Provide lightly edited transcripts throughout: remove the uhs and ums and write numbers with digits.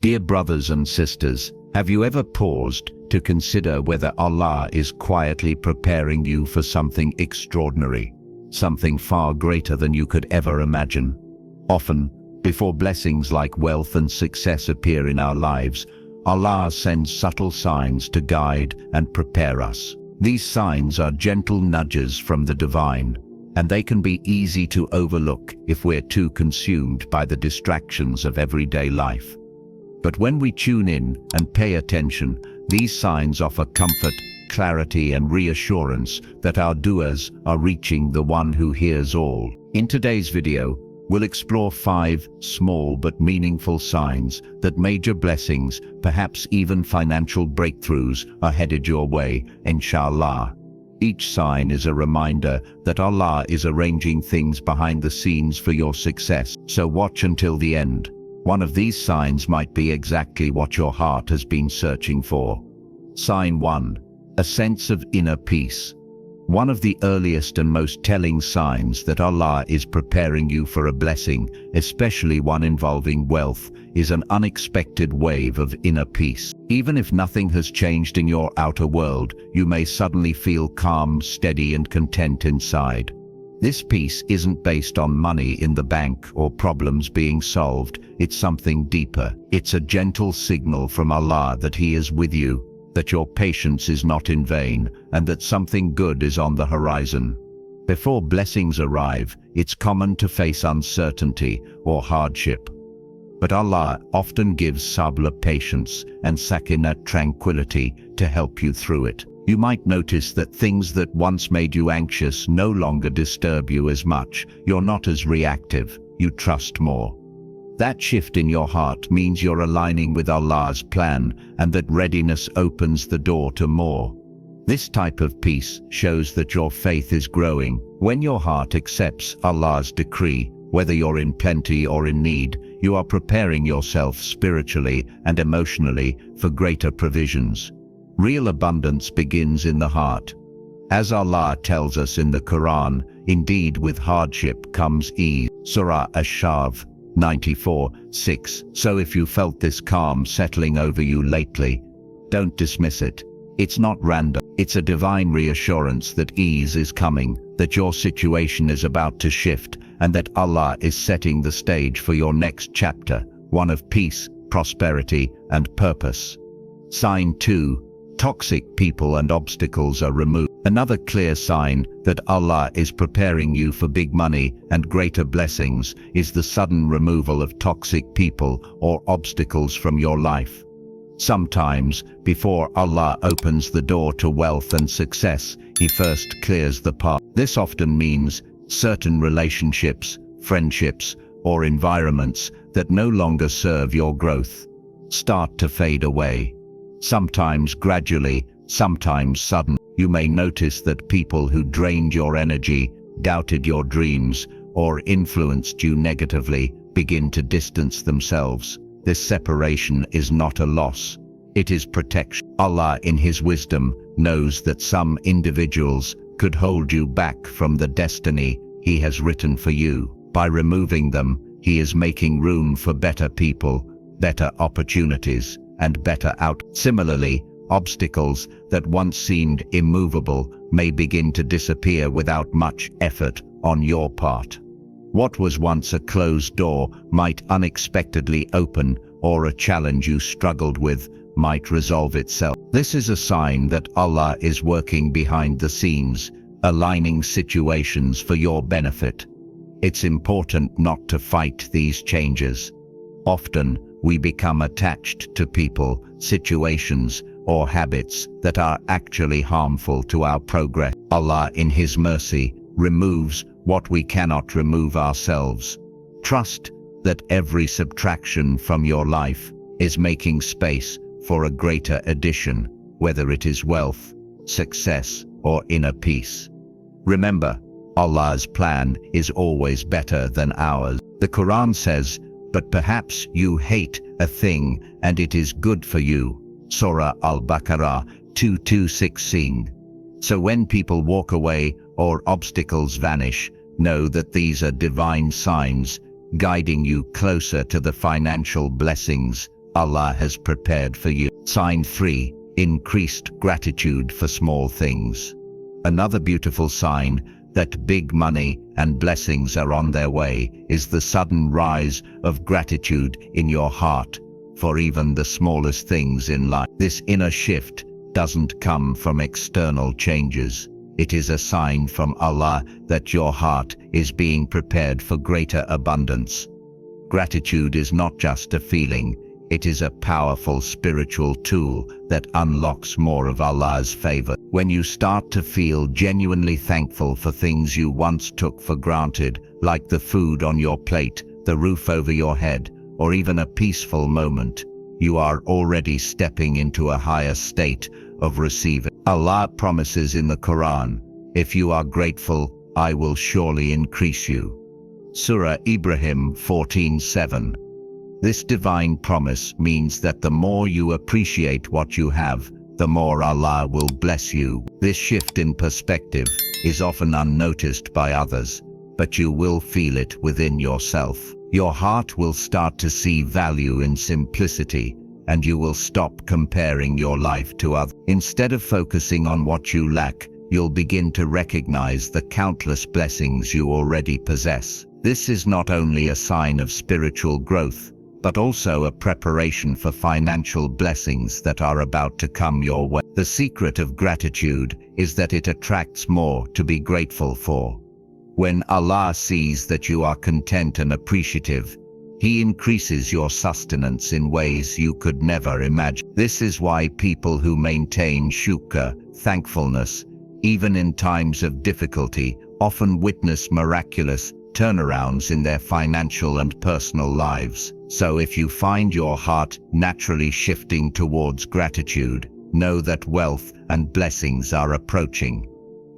Dear brothers and sisters, have you ever paused to consider whether Allah is quietly preparing you for something extraordinary, something far greater than you could ever imagine? Often, before blessings like wealth and success appear in our lives, Allah sends subtle signs to guide and prepare us. These signs are gentle nudges from the divine, and they can be easy to overlook if we're too consumed by the distractions of everyday life. But when we tune in and pay attention, these signs offer comfort, clarity, and reassurance that our du'as are reaching the one who hears all. In today's video, we'll explore 5 small but meaningful signs that major blessings, perhaps even financial breakthroughs, are headed your way, inshallah. Each sign is a reminder that Allah is arranging things behind the scenes for your success, so watch until the end. One of these signs might be exactly what your heart has been searching for. Sign 1. A sense of inner peace. One of the earliest and most telling signs that Allah is preparing you for a blessing, especially one involving wealth, is an unexpected wave of inner peace. Even if nothing has changed in your outer world, you may suddenly feel calm, steady, and content inside. This peace isn't based on money in the bank or problems being solved. It's something deeper. It's a gentle signal from Allah that He is with you, that your patience is not in vain, and that something good is on the horizon. Before blessings arrive, it's common to face uncertainty or hardship. But Allah often gives sabr, patience, and sakinah, tranquility, to help you through it. You might notice that things that once made you anxious no longer disturb you as much. You're not as reactive, you trust more. That shift in your heart means you're aligning with Allah's plan, and that readiness opens the door to more. This type of peace shows that your faith is growing. When your heart accepts Allah's decree, whether you're in plenty or in need, you are preparing yourself spiritually and emotionally for greater provisions. Real abundance begins in the heart. As Allah tells us in the Quran, indeed with hardship comes ease. Surah Ash-Shaf 94:6. So if you felt this calm settling over you lately, don't dismiss it. It's not random. It's a divine reassurance that ease is coming, that your situation is about to shift, and that Allah is setting the stage for your next chapter, one of peace, prosperity, and purpose. Sign 2. Toxic people and obstacles are removed. Another clear sign that Allah is preparing you for big money and greater blessings is the sudden removal of toxic people or obstacles from your life. Sometimes, before Allah opens the door to wealth and success, He first clears the path. This often means certain relationships, friendships, or environments that no longer serve your growth start to fade away. Sometimes gradually, sometimes suddenly. You may notice that people who drained your energy, doubted your dreams, or influenced you negatively begin to distance themselves. This separation is not a loss. It is protection. Allah, in His wisdom, knows that some individuals could hold you back from the destiny He has written for you. By removing them, He is making room for better people, better opportunities, and better out. Similarly, obstacles that once seemed immovable may begin to disappear without much effort on your part. What was once a closed door might unexpectedly open, or a challenge you struggled with might resolve itself. This is a sign that Allah is working behind the scenes, aligning situations for your benefit. It's important not to fight these changes. Often, we become attached to people, situations, or habits that are actually harmful to our progress. Allah, in His mercy, removes what we cannot remove ourselves. Trust that every subtraction from your life is making space for a greater addition, whether it is wealth, success, or inner peace. Remember, Allah's plan is always better than ours. The Quran says, "But perhaps you hate a thing and it is good for you." Surah Al-Baqarah 2:16. So when people walk away or obstacles vanish, know that these are divine signs guiding you closer to the financial blessings Allah has prepared for you. Sign 3. Increased gratitude for small things. Another beautiful sign that big money and blessings are on their way is the sudden rise of gratitude in your heart for even the smallest things in life. This inner shift doesn't come from external changes. It is a sign from Allah that your heart is being prepared for greater abundance. Gratitude is not just a feeling, it is a powerful spiritual tool that unlocks more of Allah's favor. When you start to feel genuinely thankful for things you once took for granted, like the food on your plate, the roof over your head, or even a peaceful moment, you are already stepping into a higher state of receiving. Allah promises in the Quran, "If you are grateful, I will surely increase you." Surah Ibrahim 14:7. This divine promise means that the more you appreciate what you have, the more Allah will bless you. This shift in perspective is often unnoticed by others, but you will feel it within yourself. Your heart will start to see value in simplicity, and you will stop comparing your life to others. Instead of focusing on what you lack, you'll begin to recognize the countless blessings you already possess. This is not only a sign of spiritual growth, but also a preparation for financial blessings that are about to come your way. The secret of gratitude is that it attracts more to be grateful for. When Allah sees that you are content and appreciative, He increases your sustenance in ways you could never imagine. This is why people who maintain shukr, thankfulness, even in times of difficulty, often witness miraculous turnarounds in their financial and personal lives. So if you find your heart naturally shifting towards gratitude, know that wealth and blessings are approaching.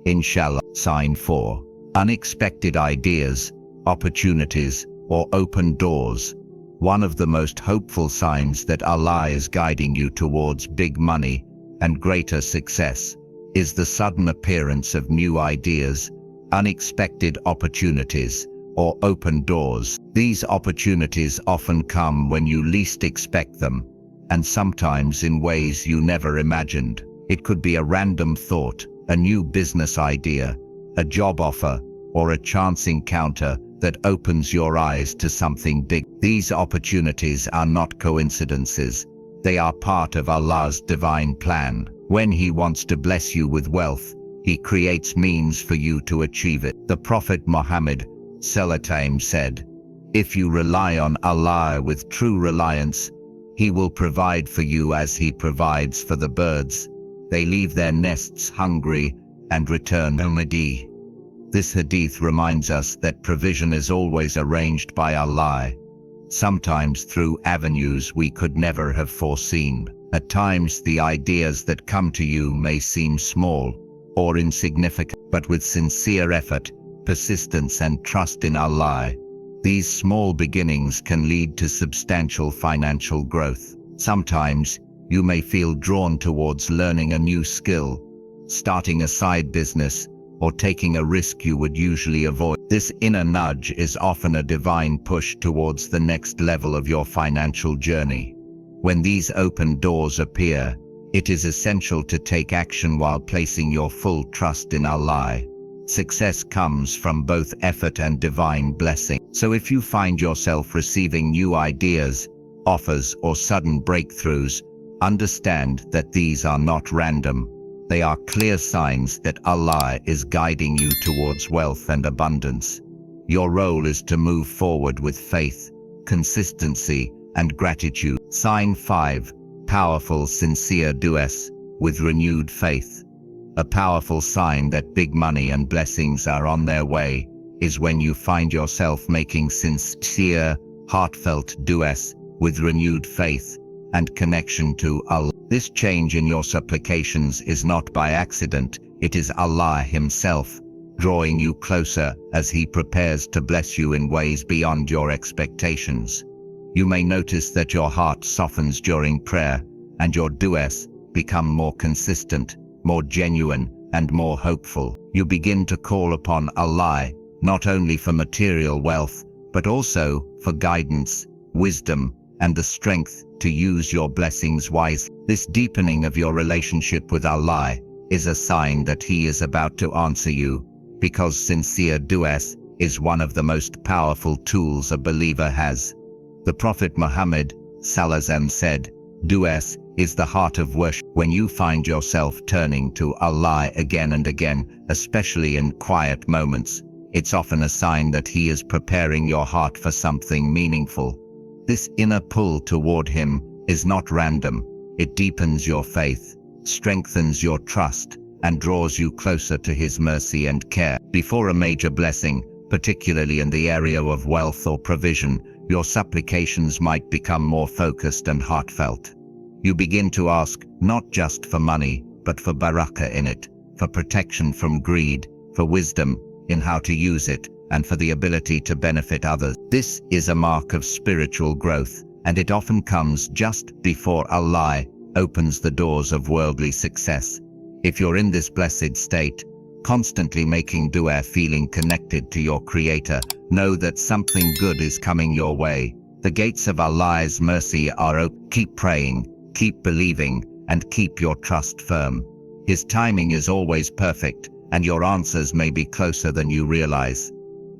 Inshallah. Sign 4. Unexpected ideas, opportunities, or open doors. One of the most hopeful signs that Allah is guiding you towards big money and greater success is the sudden appearance of new ideas, unexpected opportunities, or open doors. These opportunities often come when you least expect them, and sometimes in ways you never imagined. It could be a random thought, a new business idea, a job offer, or a chance encounter that opens your eyes to something big. These opportunities are not coincidences. They are part of Allah's divine plan. When He wants to bless you with wealth, He creates means for you to achieve it. The Prophet Muhammad ﷺ said, "If you rely on Allah with true reliance, He will provide for you as He provides for the birds. They leave their nests hungry and return hungry." This hadith reminds us that provision is always arranged by Allah, sometimes through avenues we could never have foreseen. At times the ideas that come to you may seem small or insignificant, but with sincere effort, persistence and trust in Allah, these small beginnings can lead to substantial financial growth. Sometimes you may feel drawn towards learning a new skill, starting a side business, or taking a risk you would usually avoid. This inner nudge is often a divine push towards the next level of your financial journey. When these open doors appear, it is essential to take action while placing your full trust in Allah. Success comes from both effort and divine blessing. So if you find yourself receiving new ideas, offers, or sudden breakthroughs, understand that these are not random. They are clear signs that Allah is guiding you towards wealth and abundance. Your role is to move forward with faith, consistency, and gratitude. Sign 5. Powerful, sincere du'as with renewed faith. A powerful sign that big money and blessings are on their way is when you find yourself making sincere, heartfelt du'as with renewed faith and connection to Allah. This change in your supplications is not by accident. It is Allah Himself drawing you closer as He prepares to bless you in ways beyond your expectations. You may notice that your heart softens during prayer, and your du'as become more consistent, more genuine, and more hopeful. You begin to call upon Allah not only for material wealth, but also for guidance, wisdom, and the strength to use your blessings wisely. This deepening of your relationship with Allah is a sign that He is about to answer you, because sincere du'as is one of the most powerful tools a believer has. The Prophet Muhammad Sallallahu said, "Du'as is the heart of worship." When you find yourself turning to Allah again and again, especially in quiet moments, it's often a sign that He is preparing your heart for something meaningful. This inner pull toward Him is not random. It deepens your faith, strengthens your trust, and draws you closer to His mercy and care. Before a major blessing, particularly in the area of wealth or provision, your supplications might become more focused and heartfelt. You begin to ask not just for money, but for barakah in it, for protection from greed, for wisdom in how to use it, and for the ability to benefit others. This is a mark of spiritual growth, and it often comes just before Allah opens the doors of worldly success. If you're in this blessed state, constantly making dua, feeling connected to your Creator, know that something good is coming your way. The gates of Allah's mercy are open. Keep praying, keep believing, and keep your trust firm. His timing is always perfect, and your answers may be closer than you realize.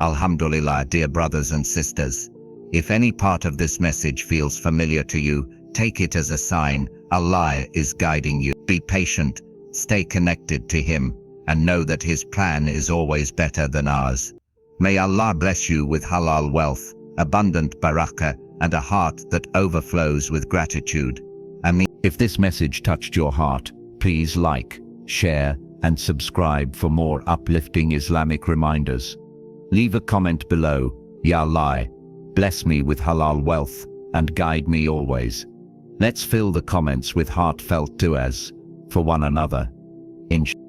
Alhamdulillah, dear brothers and sisters. If any part of this message feels familiar to you, take it as a sign Allah is guiding you. Be patient, stay connected to Him, and know that His plan is always better than ours. May Allah bless you with halal wealth, abundant barakah, and a heart that overflows with gratitude. Ameen. If this message touched your heart, please like, share, and subscribe for more uplifting Islamic reminders. Leave a comment below. Ya Allah, bless me with halal wealth, and guide me always. Let's fill the comments with heartfelt du'as for one another. Inshallah.